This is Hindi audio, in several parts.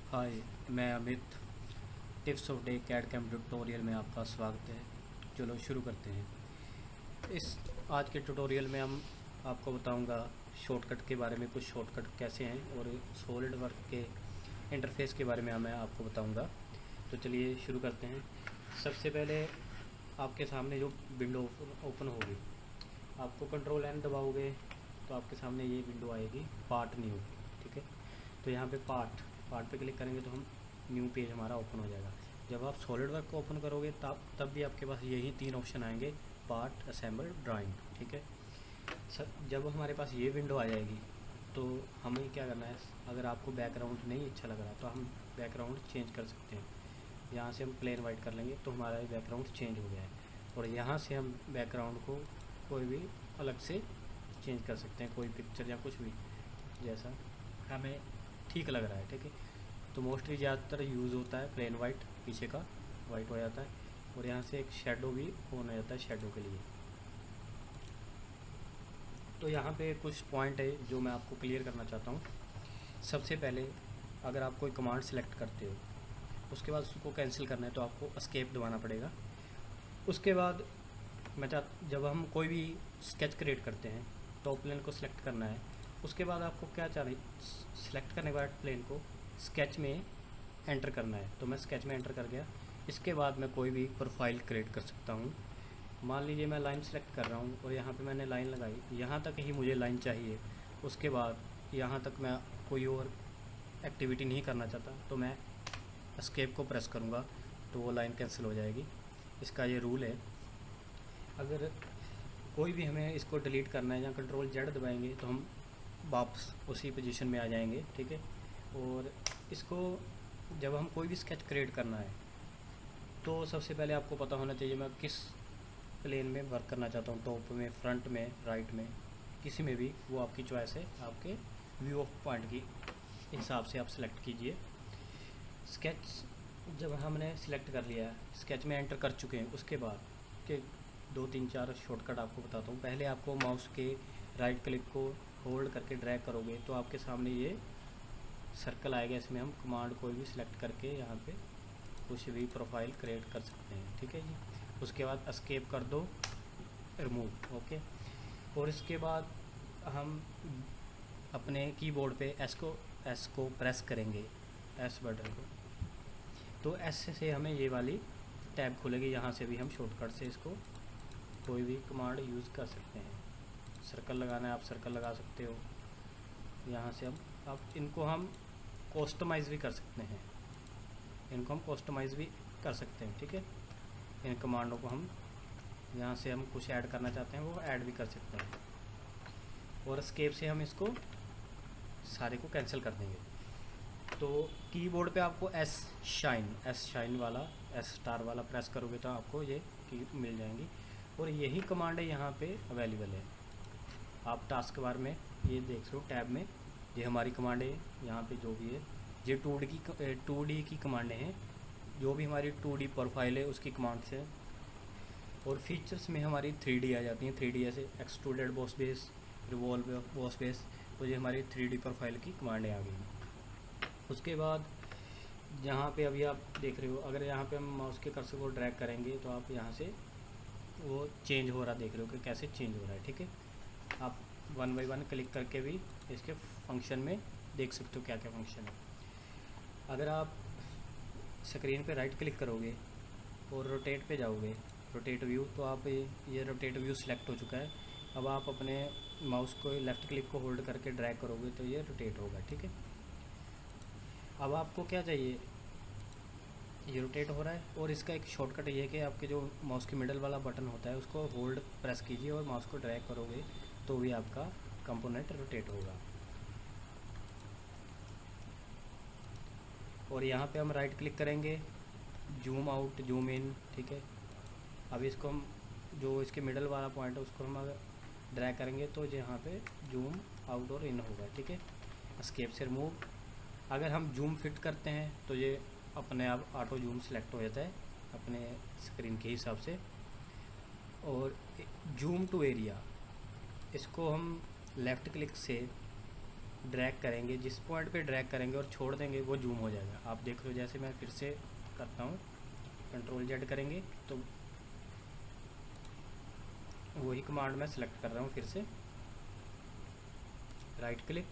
हाय, मैं Amit. Tips of day CAD CAM tutorial में आपका स्वागत है। चलो शुरू करते हैं। इस आज के ट्यूटोरियल में हम आपको बताऊंगा शॉर्टकट के बारे में, कुछ शॉर्टकट कैसे हैं, और सॉलिड वर्क के इंटरफेस के बारे में मैं आपको बताऊंगा। तो चलिए शुरू करते हैं। सबसे पहले आपके सामने जो विंडो ओपन होगी, आपको कंट्रोल एन दबाओगे तो आपके सामने ये विंडो आएगी, पार्ट न्यू। ठीक है, तो यहाँ पे पार्ट पे क्लिक करेंगे तो हम न्यू पेज हमारा ओपन हो जाएगा। जब आप सॉलिड वर्क को ओपन करोगे तब भी आपके पास यही 3 ऑप्शन आएंगे, पार्ट, असेंबल, ड्राइंग। ठीक है, जब हमारे पास ये विंडो आ जाएगी तो हमें क्या करना है, अगर आपको बैकग्राउंड नहीं अच्छा लग रहा तो हम बैकग्राउंड चेंज कर सकते हैं। यहाँ से हम प्लेन वाइट कर लेंगे तो हमारा बैकग्राउंड चेंज हो गया है, और यहाँ से हम बैकग्राउंड को कोई भी अलग से चेंज कर सकते हैं, कोई पिक्चर या कुछ भी जैसा हमें ठीक लग रहा है। ठीक है, तो मोस्टली ज़्यादातर यूज़ होता है प्लेन वाइट, पीछे का वाइट हो जाता है, और यहाँ से एक शेडो भी ऑन हो जाता है शेडो के लिए। तो यहाँ पे कुछ पॉइंट है जो मैं आपको क्लियर करना चाहता हूँ। सबसे पहले अगर आप कोई कमांड सेलेक्ट करते हो, उसके बाद उसको कैंसिल करना है तो आपको एस्केप दबाना पड़ेगा। उसके बाद जब हम कोई भी स्केच क्रिएट करते हैं तो प्लेन को सिलेक्ट करना है। उसके बाद आपको क्या चाहिए, सिलेक्ट करने के बाद प्लेन को स्केच में एंटर करना है। तो मैं स्केच में एंटर कर गया। इसके बाद मैं कोई भी प्रोफाइल क्रिएट कर सकता हूँ। मान लीजिए मैं लाइन सेलेक्ट कर रहा हूँ और यहाँ पे मैंने लाइन लगाई, यहाँ तक ही मुझे लाइन चाहिए। उसके बाद यहाँ तक मैं कोई और एक्टिविटी नहीं करना चाहता तो मैं एस्केप को प्रेस करूँगा तो वो लाइन कैंसिल हो जाएगी। इसका ये रूल है। अगर कोई भी हमें इसको डिलीट करना है या कंट्रोल जेड दबाएंगे तो हम वापस उसी पोजीशन में आ जाएंगे। ठीक है, और इसको जब हम कोई भी स्केच क्रिएट करना है तो सबसे पहले आपको पता होना चाहिए मैं किस प्लेन में वर्क करना चाहता हूँ, टॉप में, फ्रंट में, राइट में, किसी में भी, वो आपकी चॉइस है। आपके व्यू ऑफ पॉइंट की हिसाब से आप सेलेक्ट कीजिए। स्केच जब हमने सिलेक्ट कर लिया है, स्केच में एंटर कर चुके हैं, उसके बाद के 2-3-4 शॉर्टकट आपको बताता हूँ। पहले आपको माउस के राइट क्लिक को होल्ड करके ड्रैग करोगे तो आपके सामने ये सर्कल आएगा। इसमें हम कमांड कोई भी सिलेक्ट करके यहाँ पे कुछ भी प्रोफाइल क्रिएट कर सकते हैं। ठीक है जी, उसके बाद एस्केप कर दो, रिमूव। ओके, और इसके बाद हम अपने कीबोर्ड पे एस को प्रेस करेंगे, एस बटन को, तो एस से हमें ये वाली टैब खुलेगी। यहाँ से भी हम शॉर्टकट से इसको कोई भी कमांड यूज़ कर सकते हैं। सर्कल लगाना है आप सर्कल लगा सकते हो। यहाँ से अब इनको हम कस्टमाइज़ भी कर सकते हैं, इनको हम कस्टमाइज़ भी कर सकते हैं। ठीक है, इन कमांडों को हम यहाँ से हम कुछ ऐड करना चाहते हैं वो ऐड भी कर सकते हैं, और एस्केप से हम इसको सारे को कैंसिल कर देंगे। तो कीबोर्ड पे आपको एस शाइन वाला, एस स्टार वाला प्रेस करोगे तो आपको ये की मिल जाएंगी, और यही कमांड है यहाँ पे अवेलेबल है। आप टास्क बार में ये देख रहे हो टैब में, ये हमारी कमांड है। यहाँ पे जो भी है ये 2D की कमांडें हैं, जो भी हमारी 2D प्रोफाइल है उसकी कमांड्स हैं। और फीचर्स में हमारी 3D आ जाती हैं। 3D जैसे extruded boss base, revolve boss base, तो ये हमारी 3D प्रोफाइल की कमांडें आ गई। उसके बाद यहाँ पे अभी आप देख रहे हो, अगर यहाँ पे हम माउस के कर्सर को ड्रैग करेंगे तो आप यहाँ से वो चेंज हो रहा देख रहे हो कि कैसे चेंज हो रहा है। ठीक है, आप 1 बाय 1 क्लिक करके भी इसके फंक्शन में देख सकते हो क्या क्या फंक्शन है। अगर आप स्क्रीन पे राइट क्लिक करोगे और रोटेट पे जाओगे, रोटेट व्यू, तो आप ये रोटेट व्यू सिलेक्ट हो चुका है। अब आप अपने माउस को लेफ़्ट क्लिक को होल्ड करके ड्रैग करोगे तो ये रोटेट होगा। ठीक है, अब आपको क्या चाहिए, ये रोटेट हो रहा है, और इसका एक शॉर्टकट ये है कि आपके जो माउस के मिडल वाला बटन होता है उसको होल्ड प्रेस कीजिए और माउस को ड्रैग करोगे तो भी आपका कंपोनेंट रोटेट होगा। और यहाँ पे हम राइट क्लिक करेंगे, जूम आउट, जूम इन। ठीक है, अब इसको हम जो इसके मिडल वाला पॉइंट है उसको हम ड्रैग करेंगे तो यहाँ पे जूम आउट और इन होगा। ठीक है, एस्केप से रिमूव। अगर हम जूम फिट करते हैं तो ये अपने आप ऑटो जूम सेलेक्ट हो जाता है अपने स्क्रीन के हिसाब से। और जूम टू एरिया, इसको हम लेफ़्ट क्लिक से ड्रैग करेंगे, जिस पॉइंट पे ड्रैग करेंगे और छोड़ देंगे वो जूम हो जाएगा। आप देख लो, जैसे मैं फिर से करता हूँ, कंट्रोल जेड करेंगे तो वही कमांड मैं सेलेक्ट कर रहा हूँ, फिर से right click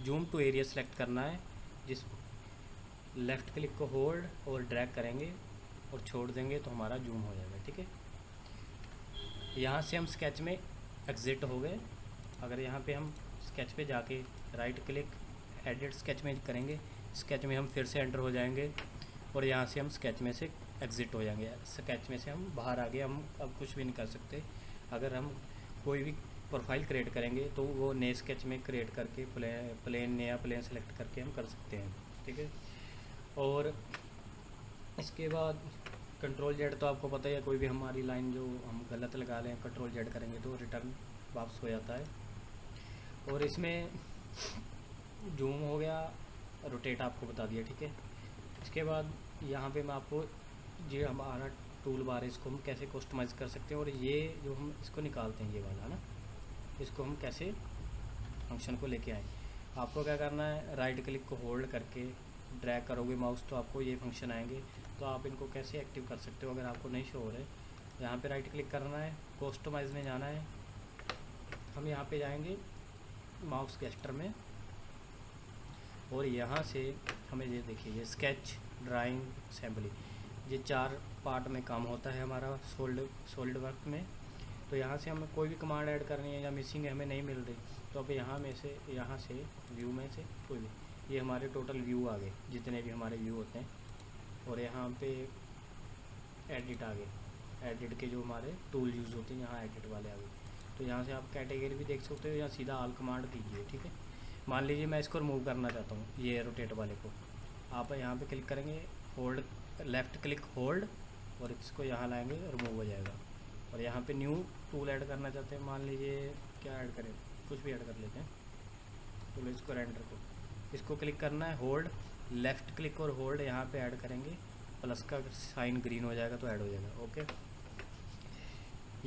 zoom to area select करना है, जिस लेफ़्ट क्लिक को होल्ड और ड्रैग करेंगे और छोड़ देंगे तो हमारा जूम हो जाएगा। ठीक है, यहाँ से हम स्केच में एग्ज़िट हो गए। अगर यहाँ पे हम स्केच पे जाके राइट क्लिक एडिट स्केच में करेंगे, स्केच में हम फिर से एंटर हो जाएंगे और यहाँ से हम स्केच में से एग्ज़िट हो जाएंगे। स्केच में से हम बाहर आ गए, हम अब कुछ भी नहीं कर सकते। अगर हम कोई भी प्रोफाइल क्रिएट करेंगे तो वो नए स्केच में क्रिएट करके नया प्लेन सेलेक्ट करके हम कर सकते हैं। ठीक है, और इसके बाद कंट्रोल जेड तो आपको पता ही है, कोई भी हमारी लाइन जो हम गलत लगा लें कंट्रोल जेड करेंगे तो रिटर्न वापस हो जाता है। और इसमें जूम हो गया, रोटेट आपको बता दिया। ठीक है, इसके बाद यहाँ पे मैं आपको ये हमारा टूल बार है, इसको हम कैसे कस्टमाइज़ कर सकते हैं, और ये जो हम इसको निकालते हैं ये वाला ना, इसको हम कैसे फंक्शन को लेके आए। आपको क्या करना है, राइट क्लिक को होल्ड करके ड्रैग करोगे माउस तो आपको ये फंक्शन आएंगे। तो आप इनको कैसे एक्टिव कर सकते हो अगर आपको नहीं शो हो रहे। यहाँ पे राइट क्लिक करना है, कस्टमाइज़ में जाना है, हम यहाँ पे जाएंगे माउस गेस्टर में, और यहाँ से हमें ये देखिए ये स्केच, ड्राइंग, असेंबली, ये 4 पार्ट में काम होता है हमारा सॉलिड वर्क में। तो यहाँ से हमें कोई भी कमांड ऐड करनी है या मिसिंग हमें नहीं मिल रही, तो अब यहाँ से व्यू में से कोई भी, ये हमारे टोटल व्यू आ गए जितने भी हमारे व्यू होते हैं। और यहाँ पे एडिट आ गए, एडिट के जो हमारे टूल यूज़ होते हैं यहाँ एडिट वाले आ गए। तो यहाँ से आप कैटेगरी भी देख सकते हो या सीधा ऑल कमांड कीजिए। ठीक है, मान लीजिए मैं इसको रिमूव करना चाहता हूँ, ये रोटेट वाले को, आप यहाँ पे क्लिक करेंगे, होल्ड, लेफ़्ट क्लिक होल्ड, और इसको यहाँ लाएंगे, रिमूव हो जाएगा। और यहाँ पे न्यू टूल ऐड करना चाहते हैं, मान लीजिए क्या ऐड करें, कुछ भी ऐड कर लेते हैं, तो इसको रेंडर को, इसको क्लिक करना है, होल्ड, लेफ़्ट क्लिक और होल्ड, यहाँ पे ऐड करेंगे, प्लस का साइन ग्रीन हो जाएगा तो ऐड हो जाएगा। ओके,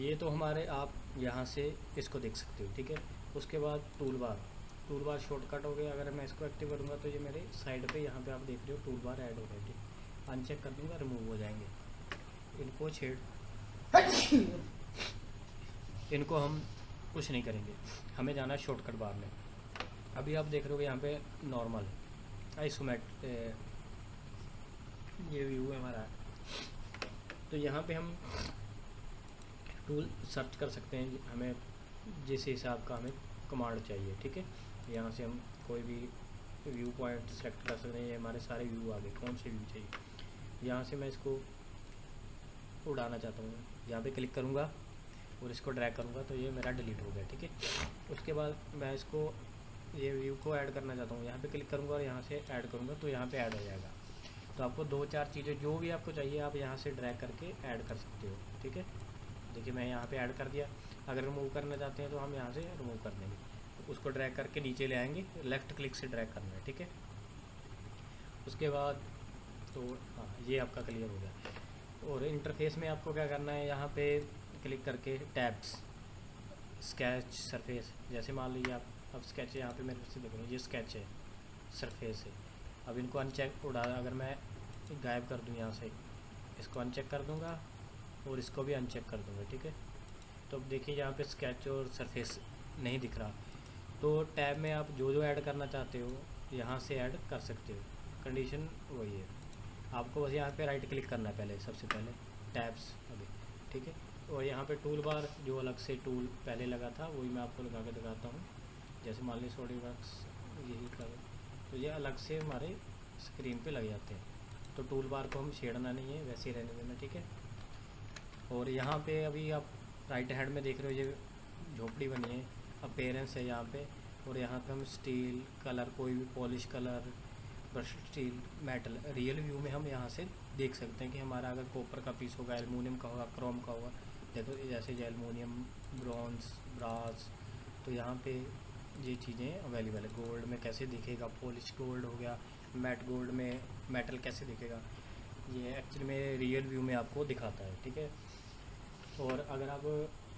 ये तो हमारे आप यहाँ से इसको देख सकते हो। ठीक है, उसके बाद टूल बार शॉर्टकट हो गया। अगर मैं इसको एक्टिव करूँगा तो ये मेरे साइड पे यहाँ पे आप देख रहे हो टूल बार ऐड हो गए। ठीक, अनचेक कर दूँगा, रिमूव हो जाएंगे। इनको इनको हम कुछ नहीं करेंगे, हमें जाना है शॉर्टकट बार में। अभी आप देख रहे हो यहाँ पे नॉर्मल आइसोमेट ये व्यू है हमारा। तो यहाँ पे हम टूल सर्च कर सकते हैं, हमें जिस हिसाब का हमें कमांड चाहिए। ठीक है, यहाँ से हम कोई भी व्यू पॉइंट सेलेक्ट कर सकते हैं। ये हमारे सारे व्यू आ गए, कौन से व्यू चाहिए। यहाँ से मैं इसको उड़ाना चाहता हूँ, यहाँ पे क्लिक करूँगा और इसको ड्रैग करूँगा तो ये मेरा डिलीट हो गया। ठीक है, उसके बाद मैं इसको ये व्यू को ऐड करना चाहता हूँ, यहाँ पे क्लिक करूँगा और यहाँ से ऐड करूँगा तो यहाँ पे ऐड हो जाएगा। तो आपको 2-4 चीज़ें जो भी आपको चाहिए आप यहाँ से ड्रैग करके ऐड कर सकते हो। ठीक है, देखिए मैं यहाँ पे ऐड कर दिया। अगर रिमूव करना चाहते हैं तो हम यहाँ से रिमूव कर देंगे, तो उसको ड्रैग करके नीचे ले आएंगे, लेफ़्ट क्लिक से ड्रैग करना है। ठीक है, उसके बाद तो हाँ ये आपका क्लियर हो गया। और इंटरफेस में आपको क्या करना है, यहाँ पे क्लिक करके टैब्स, स्केच, सरफेस, जैसे मान लीजिए आप अब स्केच है यहाँ पे मेरे से देख रहे हो, ये स्केच है, सरफेस है। अब इनको अनचेक अगर मैं गायब कर दूँ यहाँ से, इसको अनचेक कर दूँगा और इसको भी अनचेक कर दूँगा। ठीक है, तो अब देखिए यहाँ पे स्केच और सरफेस नहीं दिख रहा। तो टैब में आप जो ऐड करना चाहते हो यहाँ से ऐड कर सकते हो, कंडीशन वही है। आपको बस यहाँ पे राइट क्लिक करना है पहले, सबसे पहले टैब्स अभी। ठीक है, और यहाँ पे टूल बार जो अलग से टूल पहले लगा था वही मैं आपको लगा के दिखाता हूँ। जैसे मान लीजिए सॉलिड वर्क्स यही कर, तो ये अलग से हमारे स्क्रीन पे लग जाते हैं। तो टूल बार को हम छेड़ना नहीं है, वैसे ही रहने देना। ठीक है, और यहाँ पे अभी आप राइट हैंड में देख रहे हो ये झोपड़ी बनी है, अपीयरेंस है यहाँ पे। और यहाँ पे हम स्टील कलर, कोई भी polish colour, brush steel, metal, real view में हम यहाँ से देख सकते हैं कि हमारा अगर कॉपर का पीस होगा, एलुमिनियम का होगा, क्रोम का होगा। देखो जैसे जो एलुमिनियम, ब्रॉन्ज, ब्रास, तो यहाँ पे ये चीज़ें अवेलेबल है। गोल्ड में कैसे दिखेगा, पॉलिश गोल्ड हो गया, मैट गोल्ड में मेटल कैसे दिखेगा, ये एक्चुअली में रियल व्यू में आपको दिखाता है। ठीक है, और अगर आप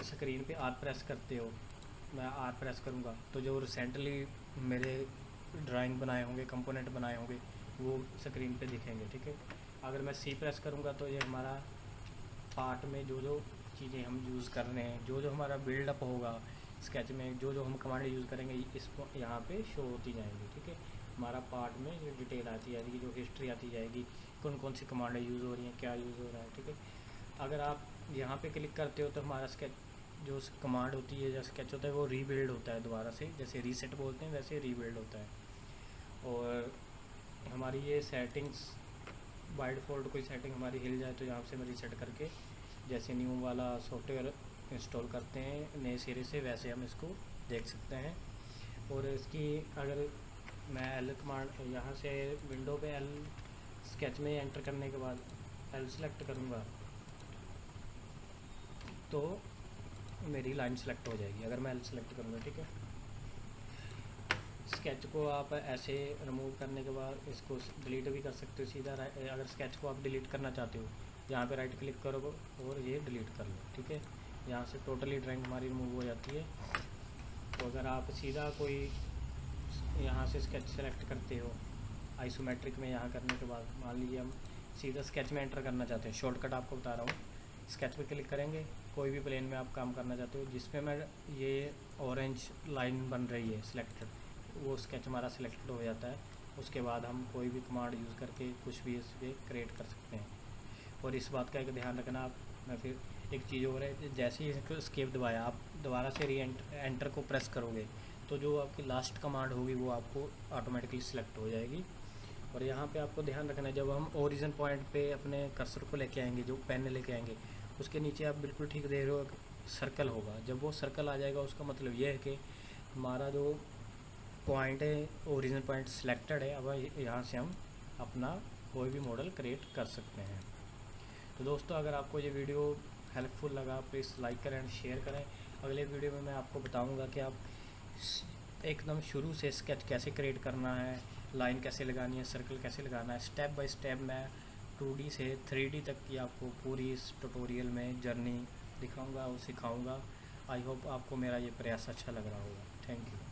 स्क्रीन पे आर प्रेस करते हो, मैं आर प्रेस करूँगा तो जो रिसेंटली मेरे ड्राइंग बनाए होंगे, कंपोनेंट बनाए होंगे, वो स्क्रीन पे दिखेंगे, ठीक है। अगर मैं सी प्रेस करूँगा तो ये हमारा पार्ट में जो जो चीज़ें हम यूज़ कर रहे हैं, जो जो हमारा बिल्डअप होगा स्केच में, जो जो हम कमांड यूज़ करेंगे, इसको यहाँ पे शो होती जाएंगी, ठीक है। हमारा पार्ट में जो डिटेल आती जाएगी, जो हिस्ट्री आती जाएगी, कौन कौन सी कमांडें यूज़ हो रही हैं, क्या यूज़ हो रहा है, ठीक है। अगर आप यहाँ पे क्लिक करते हो तो हमारा स्केच जो कमांड होती है या स्केच होता है वो रीबिल्ड होता है दोबारा से, जैसे रीसेट बोलते हैं वैसे रीबिल्ड होता है। और हमारी ये सेटिंग्स बाय डिफ़ॉल्ट कोई सेटिंग हमारी हिल जाए तो यहाँ से मैं रीसेट करके जैसे न्यू वाला सॉफ्टवेयर इंस्टॉल करते हैं नए सिरे से, वैसे हम इसको देख सकते हैं। और इसकी अगर मैं एल कमांड यहाँ से विंडो पे एल स्केच में एंटर करने के बाद एल सेलेक्ट करूँगा तो मेरी लाइन सेलेक्ट हो जाएगी। अगर मैं एल सेलेक्ट करूँगा, ठीक है। स्केच को आप ऐसे रिमूव करने के बाद इसको डिलीट भी कर सकते हो सीधा। अगर स्केच को आप डिलीट करना चाहते हो, यहाँ पे राइट क्लिक करो और ये डिलीट कर लो, ठीक है। यहाँ से टोटली ड्राइंग हमारी रिमूव हो जाती है। तो अगर आप सीधा कोई यहाँ से स्केच सेलेक्ट करते हो आइसोमेट्रिक में, यहाँ करने के बाद मान लीजिए हम सीधा स्केच में एंटर करना चाहते हैं, शॉर्टकट आपको बता रहा हूँ। स्केच पे क्लिक करेंगे, कोई भी प्लेन में आप काम करना चाहते हो जिसमें मैं ये ऑरेंज लाइन बन रही है सिलेक्टेड, वो स्केच हमारा सिलेक्टेड हो जाता है। उसके बाद हम कोई भी कमांड यूज़ करके कुछ भी इस पर क्रिएट कर सकते हैं। और इस बात का एक ध्यान रखना आप, मैं फिर एक चीज़ और है, जैसे ही इसको एस्केप दबाया आप दोबारा से एंटर को प्रेस करोगे तो जो आपकी लास्ट कमांड होगी वो आपको ऑटोमेटिकली सिलेक्ट हो जाएगी। और यहाँ पे आपको ध्यान रखना है, जब हम ओरिजिन पॉइंट पे अपने कर्सर को लेके आएंगे, जो पेन लेके आएंगे, उसके नीचे आप बिल्कुल ठीक देख रहे हो सर्कल होगा। जब वो सर्कल आ जाएगा उसका मतलब ये है कि हमारा जो पॉइंट है ओरिजिनल पॉइंट सिलेक्टेड है। अब यहाँ से हम अपना कोई भी मॉडल क्रिएट कर सकते हैं। तो दोस्तों, अगर आपको ये वीडियो हेल्पफुल लगा प्लीज़ लाइक करें एंड शेयर करें। अगले वीडियो में मैं आपको बताऊंगा कि आप एकदम शुरू से स्केच कैसे क्रिएट करना है, लाइन कैसे लगानी है, सर्कल कैसे लगाना है, स्टेप बाय स्टेप मैं 2D से 3D तक की आपको पूरी इस ट्यूटोरियल में जर्नी दिखाऊंगा और सिखाऊंगा। आई होप आपको मेरा ये प्रयास अच्छा लग रहा होगा। Thank you.